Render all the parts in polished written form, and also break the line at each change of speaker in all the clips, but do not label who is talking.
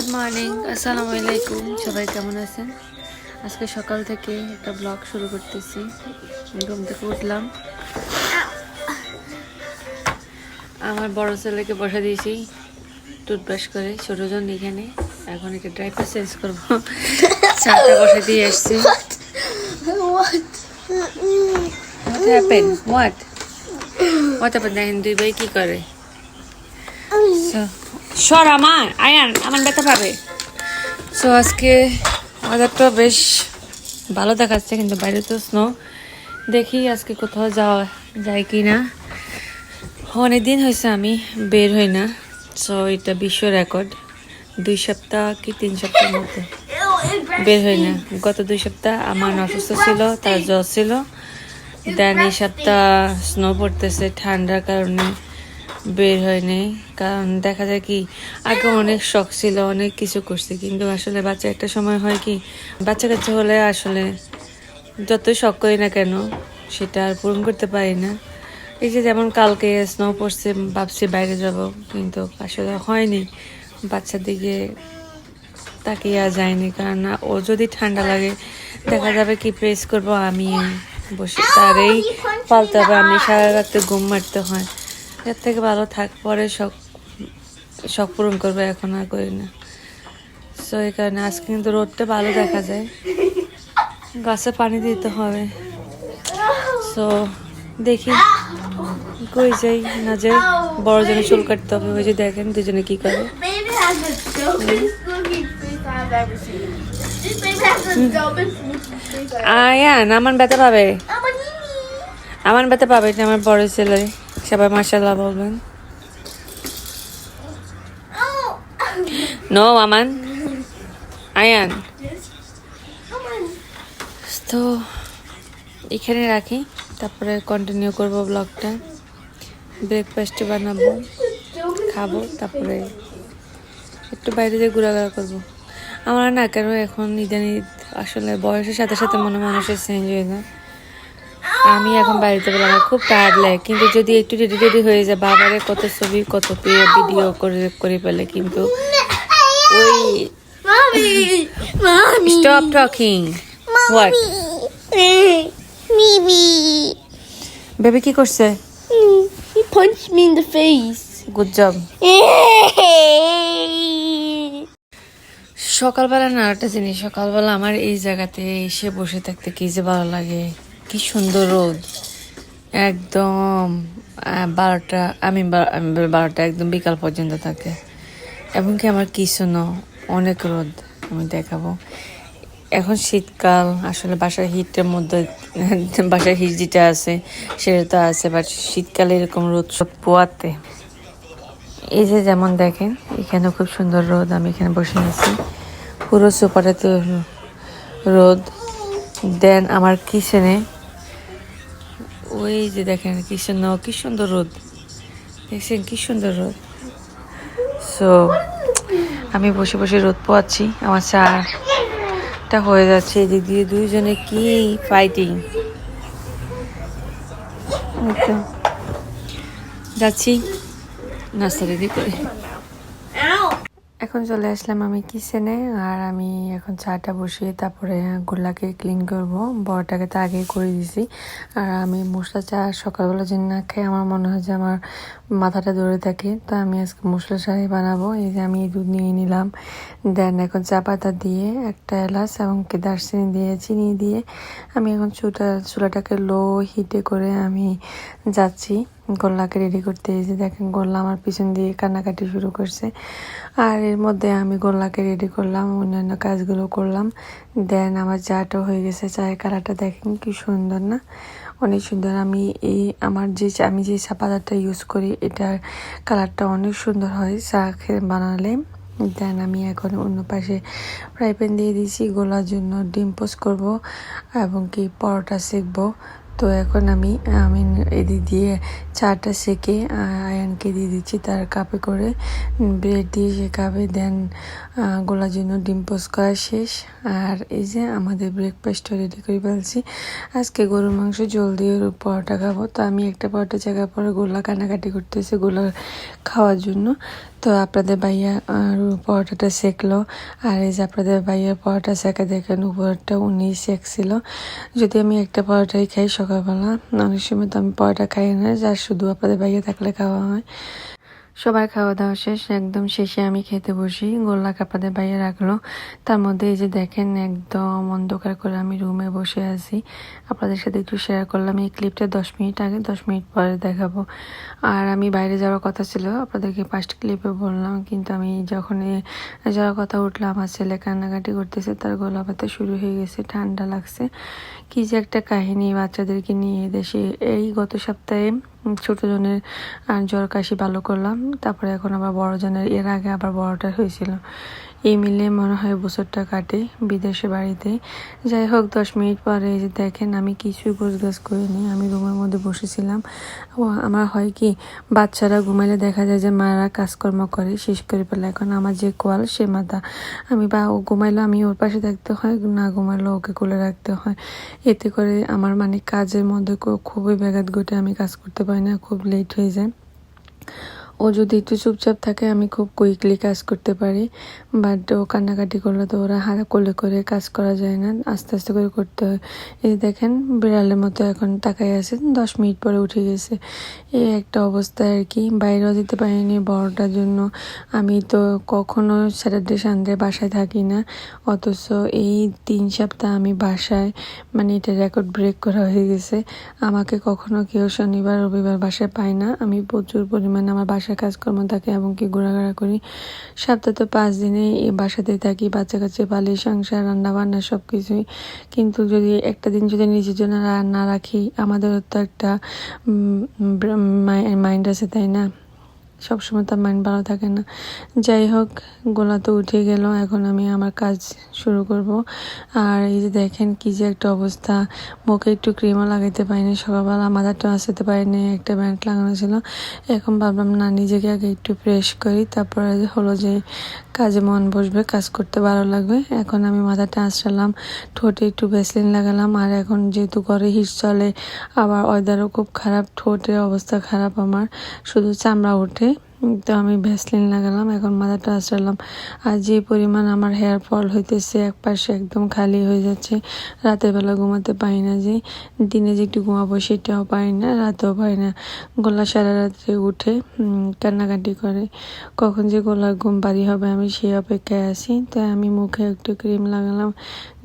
Good morning, আসসালামু আলাইকুম। সবাই কেমন আছেন? আজকে সকাল থেকে একটা ব্লগ শুরু করতেছি। ঘুম থেকে উঠলাম, আমার বড় ছেলেকে বসা দিয়েছি টুথব্রাশ করে, ছোটজন এখানে। এখন একটা ড্রাইপার চেঞ্জ করবো, চাটা বসা দিয়ে আসছি। What happened? What happened? দেখেন দুই ভাই কি করে। সর আমার আয়ান, আমার ব্যথা পাবে। সো আজকে ওয়েদারটা বেশ ভালো দেখাচ্ছে, কিন্তু বাইরে তো স্নো। দেখি আজকে কোথাও যাওয়া যায় কি না। অনেকদিন হয়েছে আমি বের হই না। সো এটা বিশ্ব রেকর্ড, 2 সপ্তাহ কি 3 সপ্তাহের মধ্যে বের হই না। গত 2 সপ্তাহ আমার অসুস্থ ছিল, তার জ্বর ছিল। দেন এই সপ্তাহ স্নো পড়তেছে, ঠান্ডার কারণে বের হয়নি। কারণ দেখা যায় কি, আগে অনেক শখ ছিল, অনেক কিছু করছি, কিন্তু আসলে বাচ্চা একটা সময় হয় কি, বাচ্চা কাচ্চা হলে আসলে যতই শখ করি না কেন সেটা আর পূরণ করতে পারি না। এই যে যেমন কালকে স্নো পড়ছে, ভাবছি বাইরে যাব, কিন্তু আসলে হয়নি। বাচ্চার দিকে তাকিয়ে আর যায়নি, কারণ ও যদি ঠান্ডা লাগে দেখা যাবে কি প্রেস করবো আমি বসে, তারই পালতে হবে, আমি সারা রাতে ঘুম মারতে হয়। এর থেকে ভালো থাক, পরে শখ পূরণ করবো, এখন আর করি না। সো এই কারণে আজকে কিন্তু রোদটা ভালো দেখা যায়, গাছে পানি দিতে হবে। সো দেখি কই যাই না যাই, বড় জনে চুল কাটতে হবে। ওই যে দেখেন দুজনে কি করে। আয়ান আমার ব্যথা পাবে, আমার ব্যথা পাবে, এটা আমার বড় ছেলে। সবাই মাশাআল্লাহ বলবেন। নো আমান, আয়ান। তো এখানে রাখি, তারপরে কন্টিনিউ করব ব্লগটা। ব্রেকফাস্ট বানাবো, খাবো, তারপরে একটু বাইরে দিয়ে ঘোরাঘোরা করবো। আমার না কেন এখন ইদানিং আসলে বয়সের সাথে সাথে মানুষের চেঞ্জ হয়ে যায়। আমি এখন বাড়িতে বলে আমার খুব টায়ার্ড লাগে, কিন্তু যদি একটু রেডি হয়ে যায়, বাবারে কত ছবি কত ভিডিও করে ফেলে, কিন্তু ওই স্টপ টকিং। হোয়াট বেবি কি করছে?
He punched me in the face.
Good job. সকালবেলা না একটা জিনিস, সকালবেলা আমার এই জায়গাতে এসে বসে থাকতে কি যে ভালো লাগে। কি সুন্দর রোদ, একদম 12টা, আমি 12টা একদম বিকাল পর্যন্ত থাকে। এবং কি আমার কিছু না, অনেক রোদ। আমি দেখাবো। এখন শীতকাল, আসলে বাসার হিটের মধ্যে বাসার হিট যেটা আছে সেটা তো আছে, বাট শীতকালে এরকম রোদ সব পোয়াতে। এই যে যেমন দেখেন এখানে খুব সুন্দর রোদ, আমি এখানে বসে আছি, পুরো সোফাটাতে রোদ। দেন আমার কিচেনে ওই যে দেখেন কিচেনে কি সুন্দর রোদ, দেখছেন কি সুন্দর রোদ। সো আমি বসে বসে রোদ পোয়াচ্ছি, আমার চাটা হয়ে যাচ্ছে। এদিক দিয়ে দুইজনে কি ফাইটিং। যাচ্ছি নাস্তা রেডি করে। এখন চলে আসলাম আমি কিচেনে, আর আমি এখন চাটা বসিয়ে তারপরে গোল্লাকে ক্লিন করব। বড়টাকে তো আগেই করে দিয়েছি। আর আমি মশলা চা সকালবেলা যদি না খাই, আমার মনে হয় যে আমার মাথাটা ধরে থাকে। তো আমি আজকে মশলা চাই বানাবো। এই যে আমি দুধ নিয়ে নিলাম, দেন এখন চা পাতা দিয়ে একটা এলাচ এবং দারচিনি দিয়ে চিনি দিয়ে আমি এখন চুলাটাকে লো হিটে করে আমি যাচ্ছি গোল্লাকে রেডি করতে। এই যে দেখেন গোল্লা আমার পিছন দিয়ে কান্নাকাটি শুরু করছে, আর এর মধ্যে আমি গোল্লাকে রেডি করলাম, অন্যান্য কাজগুলো করলাম। দেন আমার চাটা হয়ে গেছে। চায়ের কালারটা দেখেন কি সুন্দর না, অনেক সুন্দর। আমি যে চা পাতাটা ইউজ করি, এটার কালারটা অনেক সুন্দর হয় চা বানালে। দেন আমি এখন অন্য পাশে ফ্রাই প্যান দিয়ে দিয়েছি গোলার জন্য ডিম পোস্ট করবো এবং কি পরোটা সেঁকবো। তো এখন আমি এদিক দিয়ে চাটা সেঁকে আয়ানকে দিয়ে দিচ্ছি তার কাপে করে, ব্রেড দিয়ে সে কাপে। দেন গোলার জন্য ডিম পোস্ট করা শেষ। আর এই যে আমাদের ব্রেকফাস্টটা রেডি করে ফেলছি। আজকে গরুর মাংস জল দিয়ে পরোটা খাবো। তো আমি একটা পরোটা জায়গার পরে গোলা কানাকাটি করতেছে গোলার খাওয়ার জন্য। তো আপনাদের ভাইয়া আর পরোটাটা সেকলো, আর এই যে আপনাদের ভাইয়ার পরোটা সেকে দেখেন উপরটা উনি সেকছিল। যদি আমি একটা পরোটাই খাই সকালবেলা, অনেক সময় তো আমি পরোটা খাই না, যা শুধু আপনাদের ভাইয়া থাকলে খাওয়া হয়। সবাই খাওয়া দাওয়া শেষ, একদম শেষে আমি খেতে বসি। গোল্লা আপনাদের বাইরে রাখলো, তার মধ্যে এই যে দেখেন একদম অন্ধকার করে আমি রুমে বসে আছি। আপনাদের সাথে একটু শেয়ার করলাম এই ক্লিপটা 10 মিনিট আগে, 10 মিনিট পরে দেখাবো। আর আমি বাইরে যাওয়ার কথা ছিল, আপনাদেরকে ফার্স্ট ক্লিপে বললাম, কিন্তু আমি যখন যাওয়ার কথা উঠলাম আমার ছেলে কান্নাকাটি করতেছে, তার গলা ব্যথা শুরু হয়ে গেছে, ঠান্ডা লাগছে। কি যে একটা কাহিনী বাচ্চাদেরকে নিয়ে দেশে। এই গত সপ্তাহে ছোট জনের জ্বর কাশি ভালো করলাম, তারপরে এখন আবার বড় জনের, এর আগে আবার বড়টা হয়েছিল। এই মিলে মনে হয় বছরটা কাটে বিদেশে বাড়িতে। যাই হোক 10 মিনিট পরে এই যে দেখেন আমি কিছুই গোছগাছ করিনি, আমি রুমের মধ্যে বসেছিলাম। আমার হয় কি, বাচ্চারা ঘুমাইলে দেখা যায় যে মারা কাজকর্ম করে শেষ করে ফেলে। এখন আমার যে কোয়াল সে মাথা, আমি বা ও ঘুমাইলো আমি ওর পাশে থাকতে হয়, না ঘুমাইলো ওকে কোলে রাখতে হয়। এতে করে আমার মানে কাজের মধ্যে খুবই ব্যাঘাত ঘটে, আমি কাজ করতে পারি না, খুব লেট হয়ে যায়। ও যদি একটু চুপচাপ থাকে আমি খুব কুইকলি কাজ করতে পারি, বাট ও কান্নাকাটি করলে তো ওরা হারা কোলে করে কাজ করা যায় না, আস্তে আস্তে করে করতে হয়। এই দেখেন বিড়ালের মতো এখন তাকাই আছে, 10 মিনিট পরে উঠে গেছে। এই একটা অবস্থা আর কি, বাইরেও যেতে পারিনি বড়টার জন্য। আমি তো কখনো স্যাটারডে সানডে বাসায় থাকি না, অথচ এই 3 সপ্তাহ আমি বাসায়, মানে এটা রেকর্ড ব্রেক করা হয়ে গেছে। আমাকে কখনো কেউ শনিবার রবিবার বাসায় পায় না, আমি প্রচুর পরিমাণে আমার বাসায় কাজকর্ম থাকে এবং কি ঘোরাঘোরা করি। সপ্তাহে তো 5 দিনে এই বাসাতেই থাকি, বাচ্চা কাচ্চা পালি, সংসার, রান্না বান্না সব কিছুই। কিন্তু যদি একটা দিন যদি নিজের জন্য না রাখি, আমাদেরও তো একটা মাইন্ড আছে, তাই না? সবসময় তার মাইন্ড ভালো থাকে না। যাই হোক গোলা তো উঠে গেল, এখন আমি আমার কাজ শুরু করব। আর এই যে দেখেন কি যে একটা অবস্থা, মুখে একটু ক্রিমও লাগাইতে পারিনি, সকালবেলা মাথাটাও আসতে পারিনি, একটা ব্যান্ড লাগানো ছিল। এখন ভাবলাম না, নিজেকে আগে একটু ফ্রেশ করি, তারপরে হলো যে কাজে মন বসবে, কাজ করতে ভালো লাগবে। এখন আমি মাথাটা আঁচড়ালাম, ঠোঁটে একটু ভ্যাসলিন লাগালাম। আর এখন যেহেতু ঘরে হিট চলে, আবার ওয়েদারও খুব খারাপ, ঠোঁটের অবস্থা খারাপ, আমার শুধু চামড়া ওঠে, তো আমি ভ্যাসলিন লাগালাম, এখন মাথাটা আঁচড়ালাম। আর যে পরিমাণ আমার হেয়ার ফল হইতেছে, এক পাশে একদম খালি হয়ে যাচ্ছে, রাতের বেলা ঘুমাতে পারি না, যে দিনে যে একটু ঘুমাবো সেটাও পারি না, রাতেও পারি না। গলা সারা রাত্রে উঠে কান্নাকাটি করে, কখন যে গলার ঘুম বাড়ি হবে আমি সেই অপেক্ষায় আছি। তাই আমি মুখে একটু ক্রিম লাগালাম,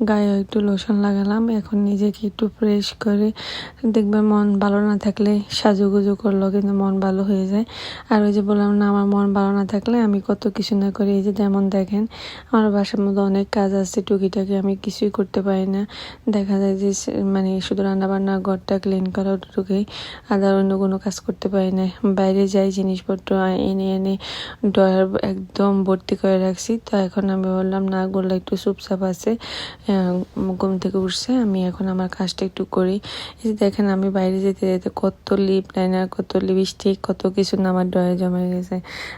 গায়ে একটু লোশন লাগালাম। এখন নিজেকে একটু ফ্রেশ করে, দেখবে মন ভালো না থাকলে সাজুগুজু করলো কিন্তু মন ভালো হয়ে যায়। আর ওই যে বললাম না, আমার মন ভালো না থাকলে আমি কত কিছু না করি। এই যে যেমন দেখেন আমার বাসার মধ্যে অনেক কাজ আছে টুকিটাকি, আমি কিছুই করতে পারি না। দেখা যায় যে মানে শুধু রান্নাবান্না, ঘরটা ক্লিন করা, ওটুকুই, আদার অন্য কোনো কাজ করতে পারি না। বাইরে যাই জিনিসপত্র এনে এনে ড্রয়ার একদম ভর্তি করে রাখছি। তো এখন আমি বললাম না, গোল্লা একটু চুপচাপ আছে, ঘুম থেকে উঠছে, আমি এখন আমার কাজটা একটু করি। এই যে দেখেন আমি বাইরে যেতে যেতে কত লিপ লাইনার, কত লিপস্টিক, কত কিছু আমার ড্রয়ারে জমা গেছে।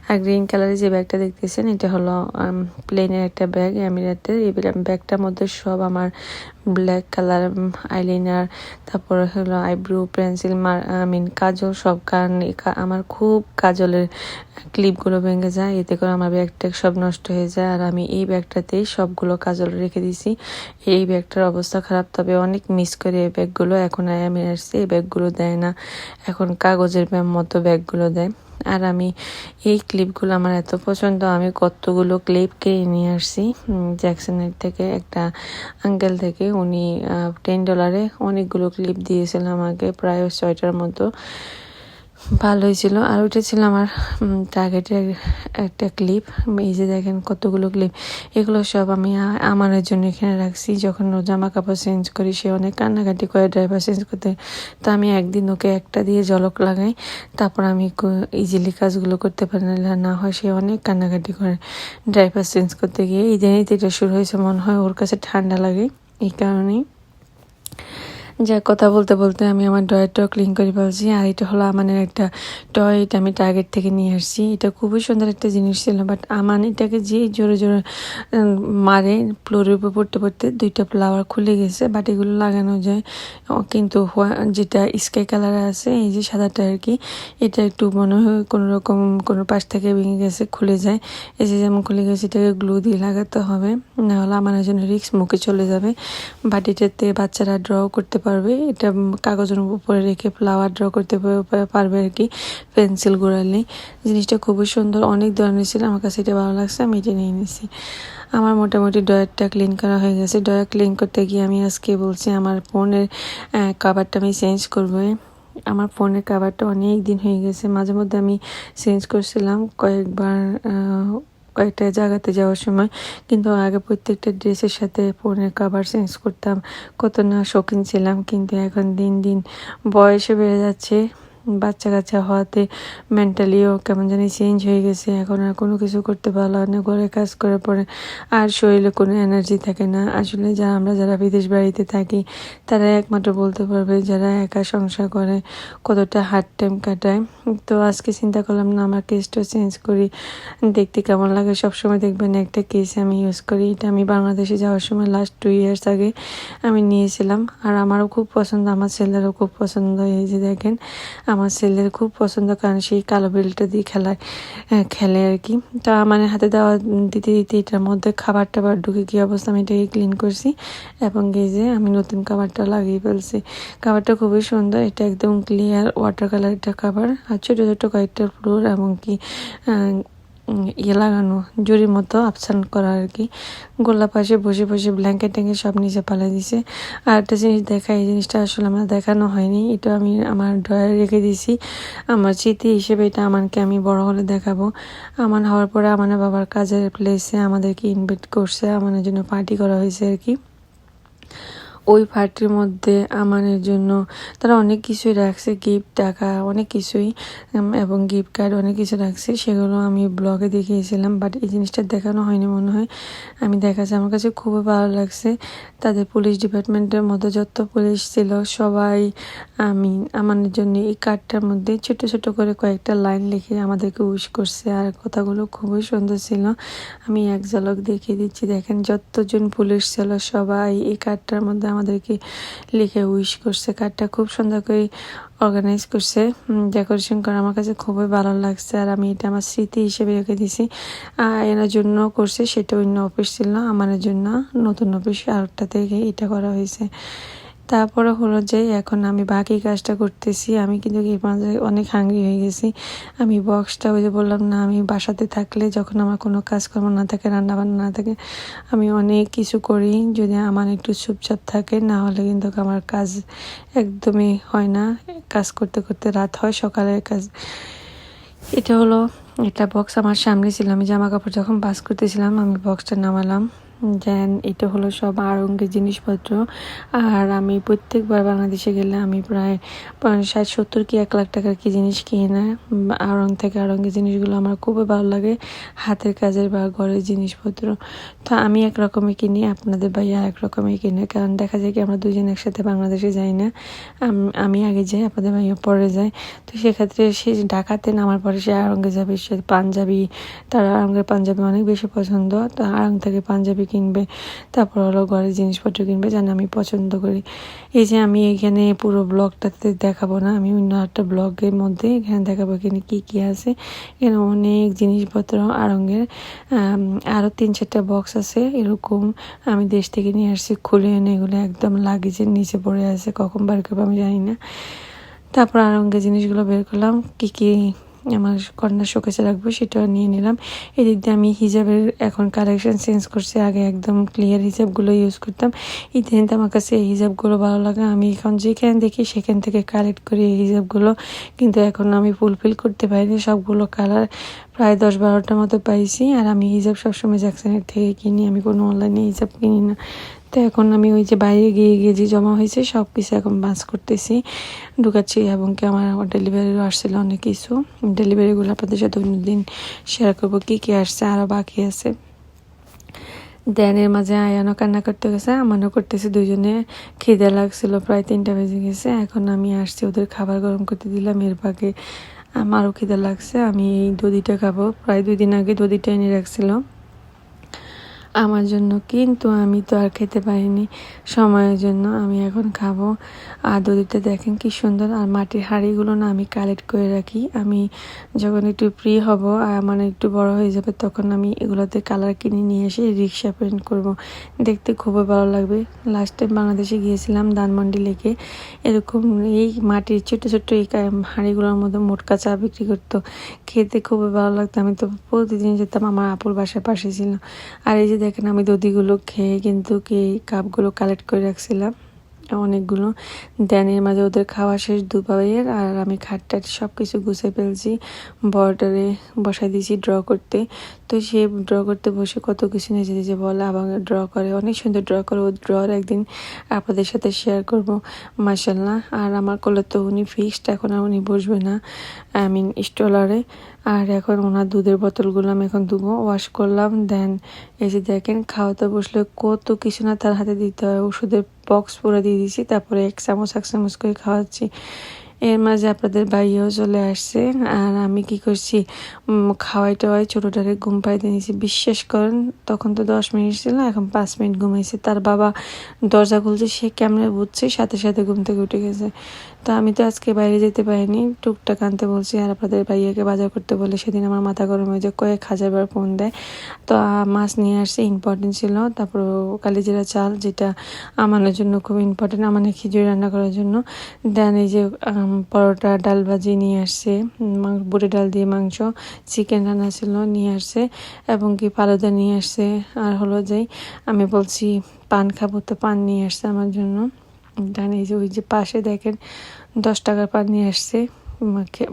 আর গ্রিন কালারের যে ব্যাগটা দেখতেছেন, এটা হলো প্লেনের একটা ব্যাগ, এমিরেটের। এই ব্যাগটার মধ্যে সব আমার ব্ল্যাক কালার আইলাইনার, তারপরে হলো আইব্রো পেন্সিল, কাজল সব। কারণ আমার খুব কাজলের ক্লিপগুলো ভেঙে যায়, এতে করে আমার ব্যাগটা সব নষ্ট হয়ে যায়। আর আমি এই ব্যাগটাতেই সবগুলো কাজল রেখে দিছি। এই ব্যাগটার অবস্থা খারাপ, তবে অনেক মিস করে এই ব্যাগগুলো। এখন আমি আসছি, এই ব্যাগগুলো দেয় না, এখন কাগজের মতো ব্যাগগুলো দেয়। আর আমি এই ক্লিপগুলো আমার এত পছন্দ, আমি কতগুলো ক্লিপ কিনে নিয়ে আসছি জ্যাকসনের থেকে, একটা আঙ্কেল থেকে। উনি $10 অনেকগুলো ক্লিপ দিয়েছিল আমাকে, প্রায় 6টার মতো। ভালো হয়েছিল। আর ওইটা ছিল আমার টার্গেটের একটা ক্লিপ। এই যে দেখেন কতগুলো ক্লিপ, এগুলো সব আমি আমার জন্য এখানে রাখছি। যখন ও জামা কাপড় চেঞ্জ করি, সে অনেক কান্নাকাটি করে ড্রাইভার চেঞ্জ করতে, তো আমি একদিন ওকে একটা দিয়ে ঝলক লাগাই, তারপর আমি ইজিলি কাজগুলো করতে পারি না হয় সে অনেক কান্নাকাটি করে ড্রাইভার চেঞ্জ করতে গিয়ে। এই দিনেই তো এটা শুরু হয়েছে, মনে হয় ওর কাছে ঠান্ডা লাগে, এই কারণেই। যা কথা বলতে বলতে আমি আমার ড্রয়ারটাও ক্লিন করে ফেলছি। আর এটা হলো আমানের একটা টয়, এটা আমি টার্গেট থেকে নিয়ে আসছি। এটা খুবই সুন্দর একটা জিনিস ছিল, বাট আমান এটাকে যে জোরে জোরে মারে ফ্লোরের উপর পড়তে পড়তে 2টা ফ্লাওয়ার খুলে গেছে। বাট এগুলো লাগানো যায়, কিন্তু যেটা স্কাই কালার আছে এই যে সাদাটা আর কি, এটা একটু মনে হয় কোনো রকম কোনো পাশ থেকে ভেঙে গেছে, খুলে যায়। এই যে যেমন খুলে গেছে, এটাকে গ্লু দিয়ে লাগাতে হবে, নাহলে আমার জন্য রিস্ক, মুখে চলে যাবে। বাট এটাতে বাচ্চারা ড্র করতে পারবে, এটা কাগজের উপরে রেখে ফ্লাওয়ার ড্র করতে পারবে আর কি, পেন্সিল ঘোরালে। জিনিসটা খুবই সুন্দর, অনেক ধরনের ছিল, আমার কাছে এটা ভালো লাগছে, আমি এটা নিয়ে নিছি। আমার মোটামুটি ড্রয়ারটা ক্লিন করা হয়ে গেছে। ড্রয়ার ক্লিন করতে গিয়ে আমি আজকে বলছি আমার ফোনের কভারটা আমি চেঞ্জ করবো। আমার ফোনের কভারটা অনেক দিন হয়ে গেছে, মাঝে মধ্যে আমি চেঞ্জ করছিলাম কয়েকটা জায়গাতে যাওয়ার সময়, কিন্তু আগে প্রত্যেকটা ড্রেসের সাথে ফোনের কভার চেঞ্জ করতাম, কত না শৌখিন ছিলাম। কিন্তু এখন দিন দিন বয়সে বেড়ে যাচ্ছে, বাচ্চা কাচ্চা হওয়াতে মেন্টালিও কেমন জানি চেঞ্জ হয়ে গেছে। এখন আর কোনো কিছু করতে ভালো হয় না, ঘরে কাজ করে পরে আর শরীরে কোনো এনার্জি থাকে না। আসলে আমরা যারা বিদেশ বাড়িতে থাকি তারা একমাত্র বলতে পারবে, যারা একা সংসার করে কতটা হার্ড টাইম কাটায়। তো আজকে চিন্তা করলাম না, আমার কেসটা চেঞ্জ করি, দেখতে কেমন লাগে। সবসময় দেখবেন একটা কেস আমি ইউজ করি, এটা আমি বাংলাদেশে যাওয়ার সময় লাস্ট 2 ইয়ার্স আগে আমি নিয়েছিলাম। আর আমারও খুব পছন্দ, আমার ছেলেরও খুব পছন্দ। এই যে দেখেন আমার ছেলের খুব পছন্দ, কারণ সেই কালো বেলটা দিয়ে খেলে আর কি। তা আমার হাতে দেওয়া দিতে দিতে এটার মধ্যে খাবার টাবার ঢুকে কি অবস্থা, আমি এটাকে ক্লিন করছি এবং এই যে আমি নতুন খাবারটা লাগিয়ে ফেলছি। খাবারটা খুবই সুন্দর, এটা একদম ক্লিয়ার ওয়াটার কালার একটা খাবার, আর ছোটো ছোটো কয়েকটা ফ্লোর এমনকি লাগানো জুড়ির মতো আপসান করা আর কি। গোলা পাশে বসে বসে ব্ল্যাঙ্কেট ট্যাঙ্কেট সব নিচে পালাই দিছে। আর একটা জিনিস দেখা, এই জিনিসটা আসলে আমার দেখানো হয়নি, এটা আমি আমার ড্রয়ারে রেখে দিয়েছি আমার স্মৃতি হিসেবে। এটা আমাকে আমি বড় হলে দেখাবো। আমার হওয়ার পরে আমার বাবার কাজের প্লেসে আমাদেরকে ইনভাইট করছে, আমাদের জন্য পার্টি করা হয়েছে আর কি। ওই পার্টির মধ্যে আমাদের জন্য তারা অনেক কিছুই রাখছে, গিফট, টাকা, অনেক কিছুই, এবং গিফট কার্ড অনেক কিছু রাখছে। সেগুলো আমি ব্লগে দেখিয়েছিলাম, বাট এই জিনিসটা দেখানো হয়নি মনে হয়। আমি দেখাচ্ছি, আমার কাছে খুবই ভালো লাগছে। তাদের পুলিশ ডিপার্টমেন্টের মধ্যে যত পুলিশ ছিল সবাই আমাদের জন্য এই কার্ডটার মধ্যে ছোট ছোট করে কয়েকটা লাইন লিখে আমাদেরকে উইশ করছে, আর কথাগুলো খুবই সুন্দর ছিল। আমি এক ঝলক দেখিয়ে দিচ্ছি, দেখেন যতজন পুলিশ ছিল সবাই এই কার্ডটার মধ্যে আমাদেরকে লিখে উইশ করছে। কার্ডটা খুব সুন্দর করে অর্গানাইজ করছে, ডেকোরেশন করে, আমার কাছে খুবই ভালো লাগছে। আর আমি এটা আমার স্মৃতি হিসেবে রেখে দিছি। এনার জন্য করছে, সেটা অন্য অফিস ছিল, আমার জন্য নতুন অফিস আরেকটা থেকে এটা করা হয়েছে। তারপরে হলো যে এখন আমি বাকি কাজটা করতেছি। আমি কিন্তু এর মাঝে অনেক হাঙ্গরি হয়ে গেছি। আমি বক্সটা, ওই যে বললাম না, আমি বাসাতে থাকলে যখন আমার কোনো কাজকর্ম না থাকে, রান্নাবান্না না থাকে, আমি অনেক কিছু করি যদি আমার একটু চুপচাপ থাকে, না হলে কিন্তু আমার কাজ একদমই হয় না। কাজ করতে করতে রাত হয়, সকালের কাজ। এটা হলো একটা বক্স আমার সামনে ছিল, আমি জামা কাপড় যখন বাস করতেছিলাম আমি বক্সটা নামালাম। দেন এটা হলো সব আড়ঙ্গের জিনিসপত্র। আর আমি প্রত্যেকবার বাংলাদেশে গেলে আমি প্রায় 60-70 কি 1 লাখ টাকার কি জিনিস কিনে না আড়ং থেকে। আড়ঙ্গের জিনিসগুলো আমার খুবই ভালো লাগে, হাতের কাজের বা ঘরের জিনিসপত্র। তো আমি একরকমই কিনি, আপনাদের ভাইয়া একরকমই কিনে, কারণ দেখা যায় কি আমরা দুজন একসাথে বাংলাদেশে যাই না, আমি আগে যাই, আপনাদের ভাইয়া পরে যায়। তো সেক্ষেত্রে সে ঢাকাতে নামার পরে সে আড়ঙ্গে যাবে, সে পাঞ্জাবি, তার আড়ঙ্গের পাঞ্জাবি অনেক বেশি পছন্দ, তো আড়ং থেকে পাঞ্জাবি কিনবে, তারপর হলো ঘরের জিনিসপত্র কিনবে, যেন আমি পছন্দ করি। এই যে আমি এখানে পুরো ব্লগটাতে দেখাবো না, আমি অন্য একটা ব্লগের মধ্যে এখানে দেখাবো এখানে কি কি আছে। এখানে অনেক জিনিসপত্র আড়ঙ্গের, আরও 3-4টা বক্স আছে এরকম, আমি দেশ থেকে নিয়ে আসছি, খুলে এনে এগুলো একদম লাগেজের নিচে পড়ে আছে, কখন বার করবো আমি জানি না। তারপর আড়ঙ্গের জিনিসগুলো বের করলাম, কি কি আমার কর্নার শোকেসে রাখবো সেটাও নিয়ে নিলাম। এদিক দিয়ে আমি হিজাবের এখন কালেকশন চেঞ্জ করছি, আগে একদম ক্লিয়ার হিজাবগুলো ইউজ করতাম, ইদানিং আমার কাছে এই হিজাবগুলো ভালো লাগে। আমি এখন যেখানে দেখি সেখান থেকে কালেক্ট করি এই হিজাবগুলো, কিন্তু এখন আমি ফুলফিল করতে পারিনি সবগুলো কালার, প্রায় 10-12টার মতো পাইছি। আর আমি হিজাব সবসময় জ্যাকসনের থেকে কিনি, আমি কোনো অনলাইনে হিজাব কিনি না। তো এখন আমি ওই যে বাইরে গিয়ে যে জমা হয়েছে সব কিছু এখন বাস করতেছি, ঢুকাচ্ছি, এবং কি আমার ডেলিভারিও আসছিল অনেক কিছু। ডেলিভারিগুলো আপনাদের সাথে অন্যদিন শেয়ার করবো, কী কী আসছে, আরও বাকি আছে। দেনের মাঝে আয়ানও কান্না করতে গেছে, আমারও করতেছে, দুজনে খিদে লাগছিল, প্রায় 3টা বেজে গেছে। এখন আমি আসছি ওদের খাবার গরম করতে দিলাম, এর ফাঁকে আমারও খিদে লাগছে। আমি এই দধিটা খাবো, প্রায় 2 দিন আগে দধিটা এনে রাখছিল আমার জন্য, কিন্তু আমি তো আর খেতে পারিনি সময়ের জন্য। আমি এখন খাবো। আর দধিটা দেখেন কি সুন্দর। আর মাটির হাঁড়িগুলো না আমি কালেক্ট করে রাখি। আমি যখন একটু ফ্রি হব আর মানে একটু বড় হয়ে যাবে, তখন আমি এগুলোতে কালার কিনে নিয়ে এসে রিক্সা পেন্ট করব, দেখতে খুবই ভালো লাগবে। লাস্ট টাইম বাংলাদেশে গিয়েছিলাম ধানমন্ডি লেকে, এরকম এই মাটির ছোট ছোট এই হাঁড়িগুলোর মধ্যে মোটকা চা বিক্রি করতো, খেতে খুবই ভালো লাগতো। আমি তো প্রতিদিন যেতাম, আমার আপুর বাসার পাশে ছিল। আর এই যে দেখেন আমি দধিগুলো খেয়ে কিন্তু এই কাপগুলো কালেক্ট করে রাখছিলাম অনেকগুলো। দেনের মাঝে ওদের খাওয়া শেষ দুপুরের, আর আমি খাটটাট সব কিছু গুছিয়ে ফেলছি, বর্ডারে বসাই দিয়েছি ড্র করতে। তো সে ড্র করতে বসে কত কিছু নিজে নিজে বলে, আবার ড্র করে, অনেক সুন্দর ড্র করে। ও ড্রর একদিন আপনাদের সাথে শেয়ার করব মাশাল্লাহ। আর আমার কোলে তো উনি ফিক্সড, এখন আর উনি বসবে না, আই মিন স্টলারে। আর এখন ওনার দুধের বোতলগুলো আমি এখন ধুবো, ওয়াশ করলাম। দেন এই যে দেখেন খাওয়াতে বসলে কত কিছু না তার হাতে দিতে হয়, ওষুধের বক্স পুরো দিয়ে দিয়েছি, তারপরে এক চামচ করে খাওয়াচ্ছি। এর মাঝে আপনাদের ভাইয়াও চলে আসছে। আর আমি কি করছি, খাওয়াই টাওয়াই ছোটোটারে ঘুম পাইতে নিয়েছি। বিশ্বাস করেন তখন তো 10 মিনিট ছিল, এখন 5 মিনিট ঘুমাইছে। তার বাবা দরজা খুলছে, সে কেমনে বুঝছে, সাথে সাথে ঘুম থেকে উঠে গেছে। তো আমি তো আজকে বাইরে যেতে পারিনি, টুকটাক আনতে বলছি। আর আপনাদের ভাইয়াকে বাজার করতে বলে সেদিন আমার মাথা গরম হয়ে যায়, কয়েক হাজারবার ফোন দেয়। তো মাছ নিয়ে আসছে, ইম্পর্টেন্ট ছিল। তারপর কালিজিরা চাল, যেটা আমানের জন্য খুব ইম্পর্টেন্ট, আমার খিচুড়ি রান্না করার জন্য। দেন এই যে পরোটা, ডাল ভাজি নিয়ে আসছে, বুটে ডাল দিয়ে মাংস, চিকেন রান্না ছিল নিয়ে আসছে, এবং কি ফালুদা নিয়ে আসছে। আর হলো যে আমি বলছি পান খাবো, তো পান নিয়ে আসছে আমার জন্য। দেন এই যে ওই যে পাশে দেখেন 10 টাকার পান নিয়ে আসছে,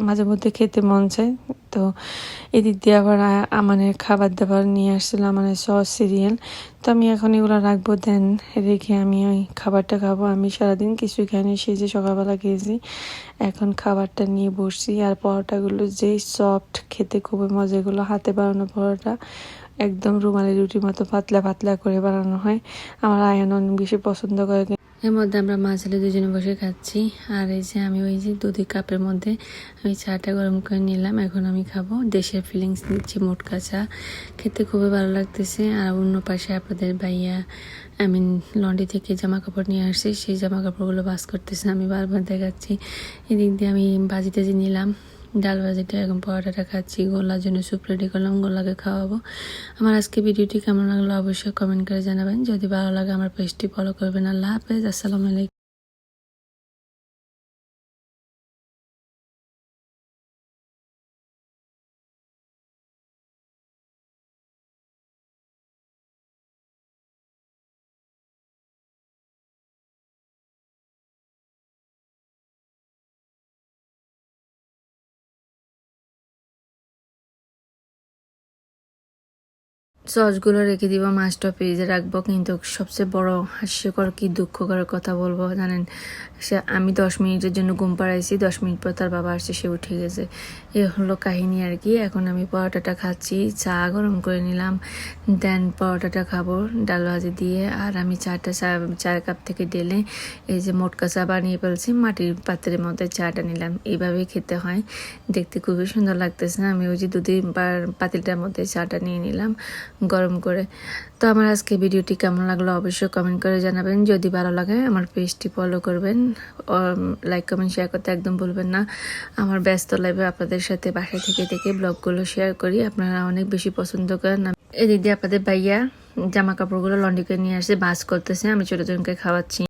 মাঝে মধ্যে খেতে মন চায়। তো এদিক দিয়ে আবার আমানের খাবার দাবার নিয়ে আসছিল, আমানের সস সিরিয়াল। তো আমি এখন এগুলো রাখবো, দেন রেখে আমি ওই খাবারটা খাবো। আমি সারাদিন কিছু খাইনি, সেই যে সকালবেলা খেয়েছি, এখন খাবারটা নিয়ে বসছি। আর পরোটাগুলো যেই সফট, খেতে খুবই মজা। এগুলো হাতে বানানো পরোটা, একদম রুমালি রুটির মতো পাতলা পাতলা করে বানানো হয়। আমার আয়ন অনেক বেশি পছন্দ করে। এর মধ্যে আমরা মাঝালে দুজনে বসে খাচ্ছি। আর এই যে আমি ওই যে দুধি কাপের মধ্যে আমি চাটা গরম করে নিলাম, এখন আমি খাবো। দেশের ফিলিংস নিচ্ছি, মোটকা চা, খেতে খুবই ভালো লাগতেছে। আর অন্য পাশে আপনাদের ভাইয়া লন্ড্রি থেকে জামা কাপড় নিয়ে আসছে, সেই জামা কাপড়গুলো বাস করতেছে, আমি বারবার দেখাচ্ছি। এদিক দিয়ে আমি ভাজি টাজি নিলাম, ডাল ভাজিটা, এখন পরোটাটা খাচ্ছি। গোলার জন্য স্যুপ রেডি করলাম, গোলাকে খাওয়াবো। আমার আজকে ভিডিওটি কেমন লাগলো অবশ্যই কমেন্ট করে জানাবেন। যদি ভালো লাগে আমার পেজটি ফলো করবেন। আল্লাহ হাফেজ, আসসালামু আলাইকুম। সসগুলো রেখে দিব, মাছটা ফ্রিজে রাখবো। কিন্তু সবচেয়ে বড় হাস্যকর কি দুঃখকর কথা বলবো জানেন, সে আমি 10 মিনিটের জন্য ঘুম পাড়াইছি, 10 মিনিট পর তার বাবা আসছে, সে উঠে গেছে। এ হলো কাহিনী আর কি। এখন আমি পরোটাটা খাচ্ছি, চা গরম করে নিলাম, দেন পরোটাটা খাবো ডাল ভাজি দিয়ে। আর আমি চার কাপ থেকে ঢেলে এই যে মোটকা চা বানিয়ে ফেলছি, মাটির পাত্রের মধ্যে চাটা নিলাম। এইভাবেই খেতে হয়, দেখতে খুবই সুন্দর লাগতেছে। আমি ওই যে দুধের পাতিলটার মধ্যে চাটা নিয়ে নিলাম গরম করে। তো আমার আজকে ভিডিওটি কেমন লাগলো অবশ্যই কমেন্ট করে জানাবেন। যদি ভালো লাগে আমার পেজটি ফলো করবেন, লাইক কমেন্ট শেয়ার করতে একদম ভুলবেন না। আমার ব্যস্ত লাইফে আপনাদের সাথে বাসা থেকে ব্লগগুলো শেয়ার করি, আপনারা অনেক বেশি পছন্দ করেন। এদিক দিয়ে আপনাদের ভাইয়া জামা কাপড়গুলো লন্ড্রি করে নিয়ে আসছে, ভাঁজ করতেছে, আমি ছোট জনকে খাওয়াচ্ছি।